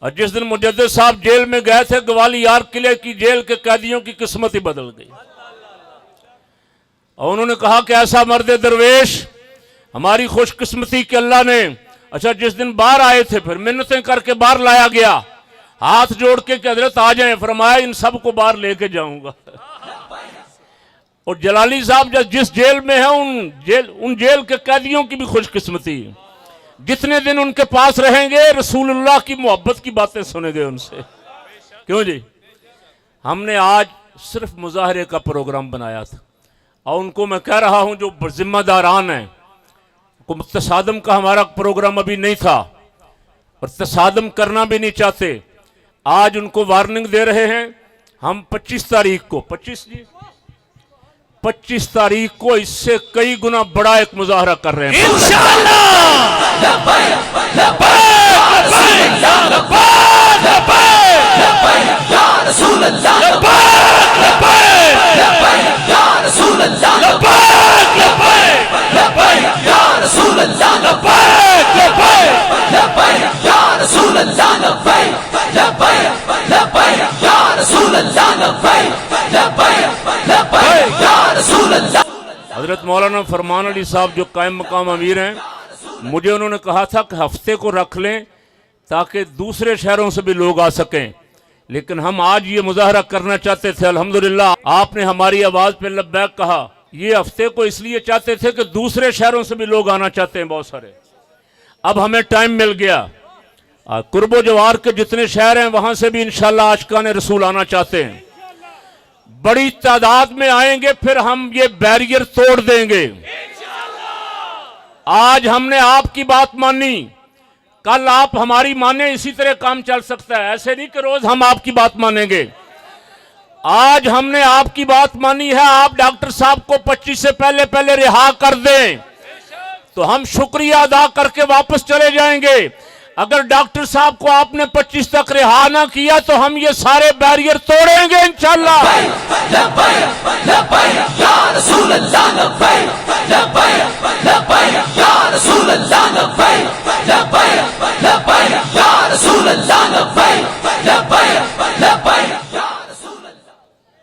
और जिस दिन मुजद्दिद साहब जेल में गए थे, ग्वालियर किले की जेल के कैदियों की किस्मत ही बदल गई। और उन्होंने कहा कि ऐसा मर्द दरवेश, हमारी खुशकिस्मती कि अल्लाह ने, अच्छा जिस दिन बाहर आए थे फिर मिन्नतें करके बाहर लाया गया, हाथ जोड़ के कि हजरत आ जाएं, फरमाया इन सब को बाहर लेके जाऊंगा। और जलाली साहब जिस जेल में है उन जेल के कैदियों की भी खुशकिस्मती, जितने दिन उनके पास रहेंगे रसूलुल्लाह की मोहब्बत की बातें सुनेंगे उनसे। क्यों जी, हमने आज सिर्फ मुजाहरे का प्रोग्राम बनाया था और उनको मैं कह रहा हूं जो जिम्मेदारान हैं, तसादम का हमारा प्रोग्राम अभी नहीं था और तसादम करना भी नहीं चाहते, आज उनको वार्निंग दे रहे हैं। हम 25 तारीख को 25 तारीख को इससे कई गुना बड़ा एक मुजाहरा कर रहे हैं हजरत मौलाना फरमान अली साहब जो कायम मकाम अमीर हैं, मुझे उन्होंने कहा था कि हफ्ते को रख लें ताकि दूसरे शहरों से भी लोग आ सकें, लेकिन हम आज ये मुजाहरा करना चाहते थे। अल्हम्दुलिल्लाह आपने हमारी आवाज पे लब्बैक कहा। ये हफ्ते को इसलिए चाहते थे कि दूसरे शहरों से भी लोग आना चाहते हैं बहुत सारे। अब हमें टाइम मिल गया, कुर्बो जवार के जितने शहर हैं वहां से भी इंशाल्लाह आशिकाने रसूल आना चाहते हैं, बड़ी तादाद में आएंगे, फिर हम ये बैरियर तोड़ देंगे। आज हमने आपकी बात मानी, कल आप हमारी माने, इसी तरह काम चल सकता है। ऐसे नहीं कि रोज हम आपकी बात मानेंगे। आज हमने आपकी बात मानी है, आप डॉक्टर साहब को 25 से पहले रिहा कर दें तो हम शुक्रिया अदा करके वापस चले जाएंगे। अगर डॉक्टर साहब को आपने 25 तक रिहा ना किया तो हम ये सारे बैरियर तोड़ेंगे इंशाल्लाह।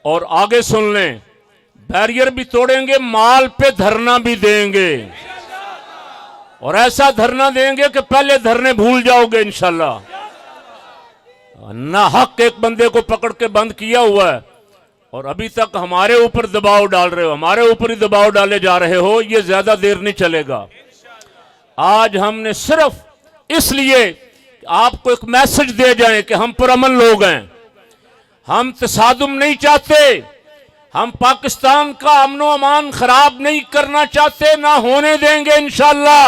और आगे सुन लें, बैरियर भी तोड़ेंगे, माल पे धरना भी देंगे और ऐसा धरना देंगे कि पहले धरने भूल जाओगे इंशाल्लाह। ना हक एक बंदे को पकड़ के बंद किया हुआ है और अभी तक हमारे ऊपर दबाव डाल रहे हो, हमारे ऊपर ही दबाव डाले जा रहे हो, ये ज्यादा देर नहीं चलेगा। आज हमने सिर्फ इसलिए आपको एक मैसेज दे जाए कि हम पुरअमन लोग हैं, हम तसादुम नहीं चाहते, हम पाकिस्तान का अमनो अमान खराब नहीं करना चाहते, ना होने देंगे इंशाल्लाह।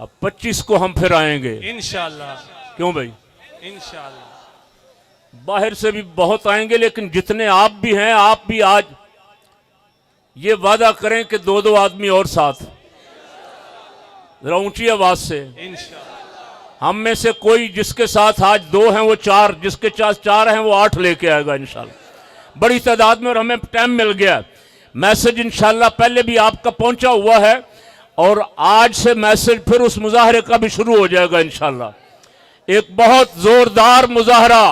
अब 25 को हम फिर आएंगे इंशाल्लाह। क्यों भाई, इंशाल्लाह। बाहर से भी बहुत आएंगे, लेकिन जितने आप भी हैं, आप भी आज ये वादा करें कि 2-2 आदमी और साथ, जरा ऊंची आवाज से। इंशाल्लाह। हम में से कोई जिसके साथ आज 2 हैं वो 4, जिसके साथ 4 हैं वो 8 लेके आएगा इंशाल्लाह, बड़ी तादाद में। और हमें टाइम मिल गया, मैसेज इंशाल्लाह पहले भी आपका पहुंचा हुआ है और आज से मैसेज फिर उस मुजाहरे का भी शुरू हो जाएगा इंशाल्लाह। एक बहुत जोरदार मुजाहरा